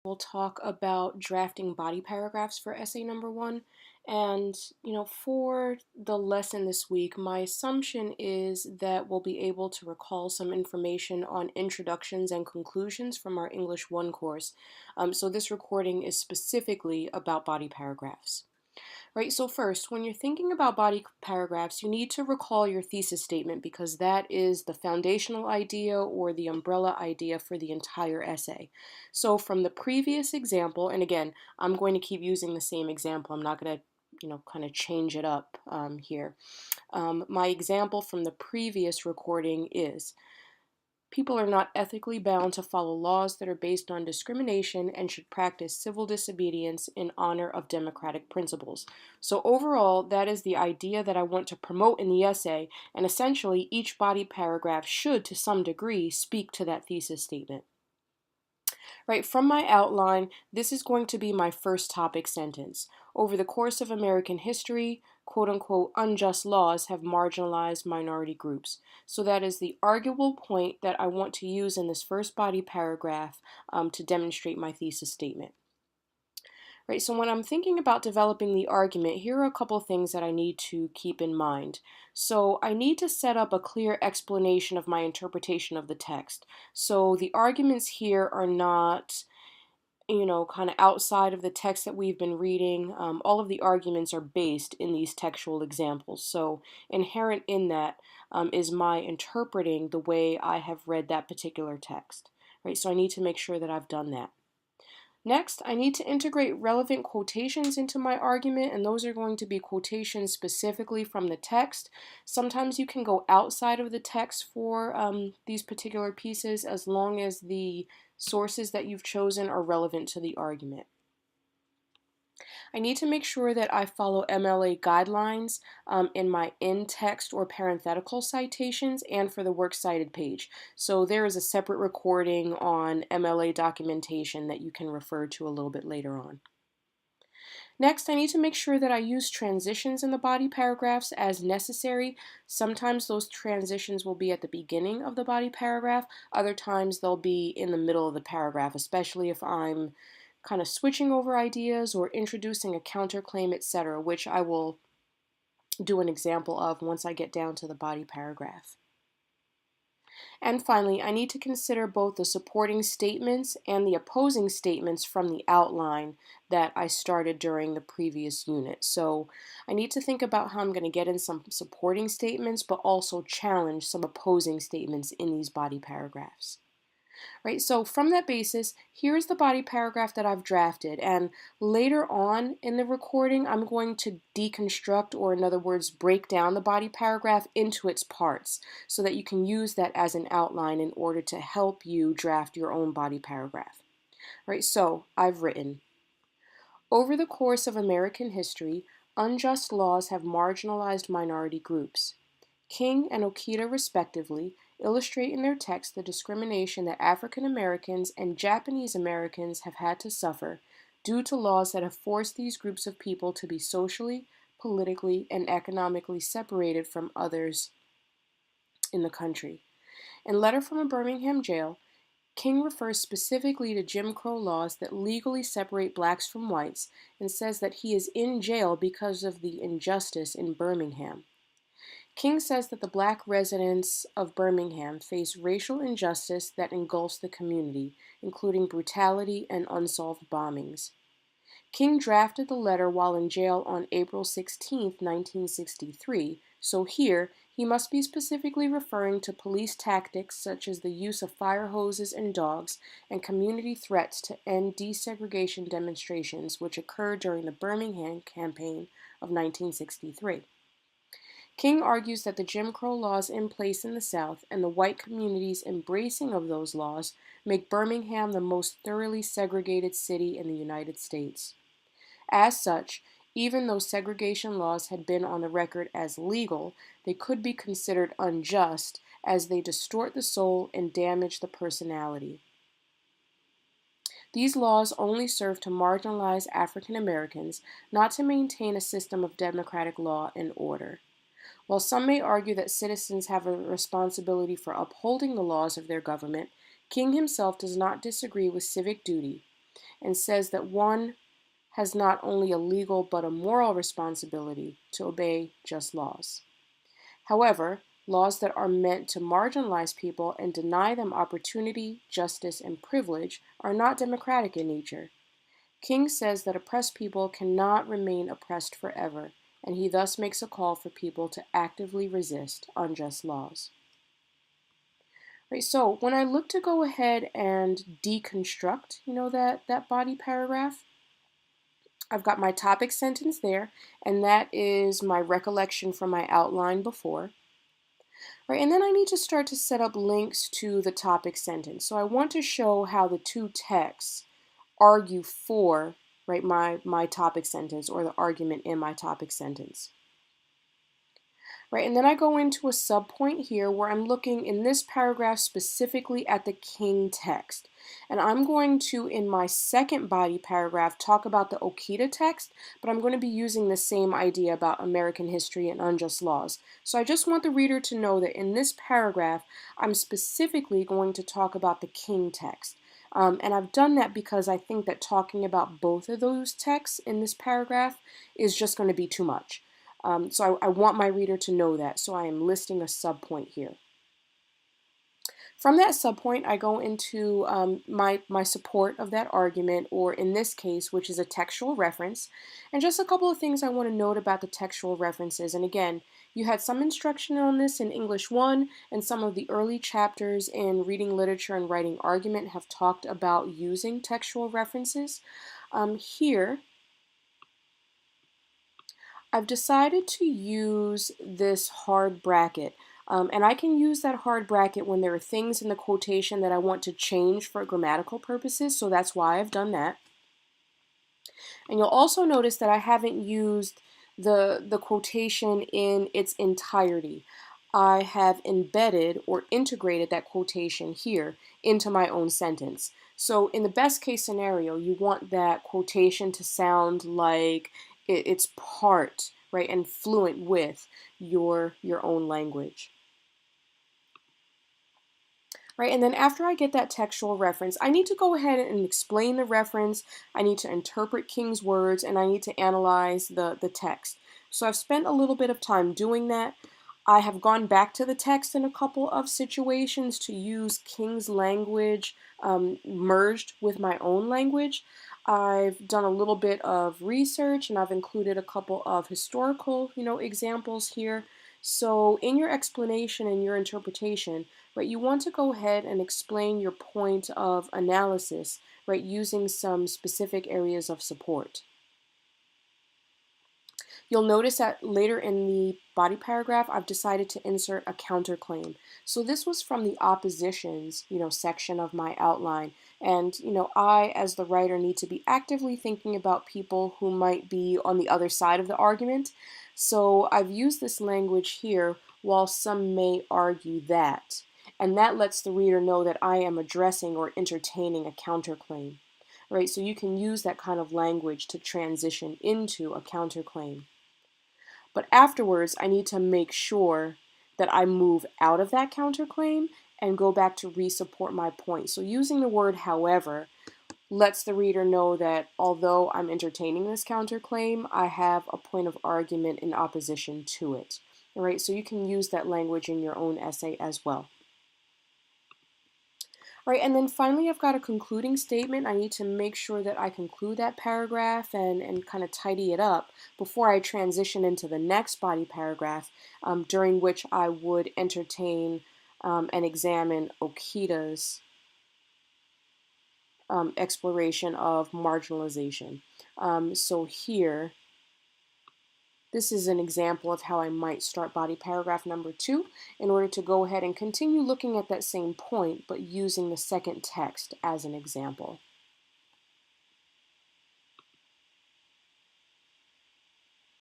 We'll talk about drafting body paragraphs for essay number one. And, for the lesson this week, my assumption is that we'll be able to recall some information on introductions and conclusions from our English 1 course. So this recording is specifically about body paragraphs. Right, so first, when you're thinking about body paragraphs, you need to recall your thesis statement because that is the foundational idea or the umbrella idea for the entire essay. So from the previous example, and again, I'm going to keep using the same example. I'm not going to kind of change it up here. My example from the previous recording is people are not ethically bound to follow laws that are based on discrimination and should practice civil disobedience in honor of democratic principles. So overall, that is the idea that I want to promote in the essay, and essentially each body paragraph should, to some degree, speak to that thesis statement. Right, from my outline, this is going to be my first topic sentence. Over the course of American history, quote unquote, unjust laws have marginalized minority groups. So that is the arguable point that I want to use in this first body paragraph to demonstrate my thesis statement. Right, so when I'm thinking about developing the argument, here are a couple things that I need to keep in mind. So I need to set up a clear explanation of my interpretation of the text. So the arguments here are not, kind of outside of the text that we've been reading. All of the arguments are based in these textual examples. So inherent in that is my interpreting the way I have read that particular text. Right, so I need to make sure that I've done that. Next, I need to integrate relevant quotations into my argument, and those are going to be quotations specifically from the text. Sometimes you can go outside of the text for these particular pieces as long as the sources that you've chosen are relevant to the argument. I need to make sure that I follow MLA guidelines in my in-text or parenthetical citations and for the works cited page. So there is a separate recording on MLA documentation that you can refer to a little bit later on. Next, I need to make sure that I use transitions in the body paragraphs as necessary. Sometimes those transitions will be at the beginning of the body paragraph. Other times they'll be in the middle of the paragraph, especially if I'm kind of switching over ideas or introducing a counterclaim, etc., which I will do an example of once I get down to the body paragraph. And finally, I need to consider both the supporting statements and the opposing statements from the outline that I started during the previous unit. So I need to think about how I'm going to get in some supporting statements, but also challenge some opposing statements in these body paragraphs. Right, so from that basis, here's the body paragraph that I've drafted, and later on in the recording, I'm going to deconstruct, or in other words, break down the body paragraph into its parts so that you can use that as an outline in order to help you draft your own body paragraph. Right, so I've written, over the course of American history, unjust laws have marginalized minority groups. King and Okita, respectively, illustrate in their text the discrimination that African Americans and Japanese Americans have had to suffer due to laws that have forced these groups of people to be socially, politically, and economically separated from others in the country. In Letter from a Birmingham Jail, King refers specifically to Jim Crow laws that legally separate blacks from whites and says that he is in jail because of the injustice in Birmingham. King says that the black residents of Birmingham face racial injustice that engulfs the community, including brutality and unsolved bombings. King drafted the letter while in jail on April 16, 1963, so here he must be specifically referring to police tactics such as the use of fire hoses and dogs and community threats to end desegregation demonstrations which occurred during the Birmingham campaign of 1963. King argues that the Jim Crow laws in place in the South and the white community's embracing of those laws make Birmingham the most thoroughly segregated city in the United States. As such, even though segregation laws had been on the record as legal, they could be considered unjust as they distort the soul and damage the personality. These laws only serve to marginalize African Americans, not to maintain a system of democratic law and order. While some may argue that citizens have a responsibility for upholding the laws of their government, King himself does not disagree with civic duty. and says that one has not only a legal but a moral responsibility to obey just laws. However, laws that are meant to marginalize people and deny them opportunity, justice, and privilege are not democratic in nature. King says that oppressed people cannot remain oppressed forever, and he thus makes a call for people to actively resist unjust laws. Right, so when I look to go ahead and deconstruct, that body paragraph, I've got my topic sentence there, and that is my recollection from my outline before. Right, and then I need to start to set up links to the topic sentence. So I want to show how the two texts argue for, right, my topic sentence, or the argument in my topic sentence. Right, and then I go into a subpoint here where I'm looking in this paragraph specifically at the King text. And I'm going to, in my second body paragraph, talk about the Okita text, but I'm going to be using the same idea about American history and unjust laws. So I just want the reader to know that in this paragraph, I'm specifically going to talk about the King text. And I've done that because I think that talking about both of those texts in this paragraph is just going to be too much. So I want my reader to know that, so I am listing a subpoint here. From that subpoint, I go into my support of that argument, or in this case, which is a textual reference, and just a couple of things I want to note about the textual references. And again, you had some instruction on this in English 1, and some of the early chapters in Reading Literature and Writing Argument have talked about using textual references. Here, I've decided to use this hard bracket. And I can use that hard bracket when there are things in the quotation that I want to change for grammatical purposes, so that's why I've done that. And you'll also notice that I haven't used the quotation in its entirety. I have embedded or integrated that quotation here into my own sentence. So in the best case scenario, you want that quotation to sound like it's part, right, and fluent with your own language. Right, and then after I get that textual reference, I need to go ahead and explain the reference, I need to interpret King's words, and I need to analyze the text. So I've spent a little bit of time doing that. I have gone back to the text in a couple of situations to use King's language merged with my own language. I've done a little bit of research, and I've included a couple of historical, examples here. So in your explanation and your interpretation, right, you want to go ahead and explain your point of analysis, right, using some specific areas of support. You'll notice that later in the body paragraph, I've decided to insert a counterclaim. So this was from the oppositions, section of my outline. And, I, as the writer, need to be actively thinking about people who might be on the other side of the argument. So I've used this language here, while some may argue that. And that lets the reader know that I am addressing or entertaining a counterclaim. Right, so you can use that kind of language to transition into a counterclaim. But afterwards, I need to make sure that I move out of that counterclaim and go back to re-support my point. So using the word however lets the reader know that although I'm entertaining this counterclaim, I have a point of argument in opposition to it. All right, so you can use that language in your own essay as well. All right, and then finally I've got a concluding statement. I need to make sure that I conclude that paragraph and kind of tidy it up before I transition into the next body paragraph, during which I would entertain and examine Okita's exploration of marginalization. So here, this is an example of how I might start body paragraph number 2 in order to go ahead and continue looking at that same point, but using the second text as an example.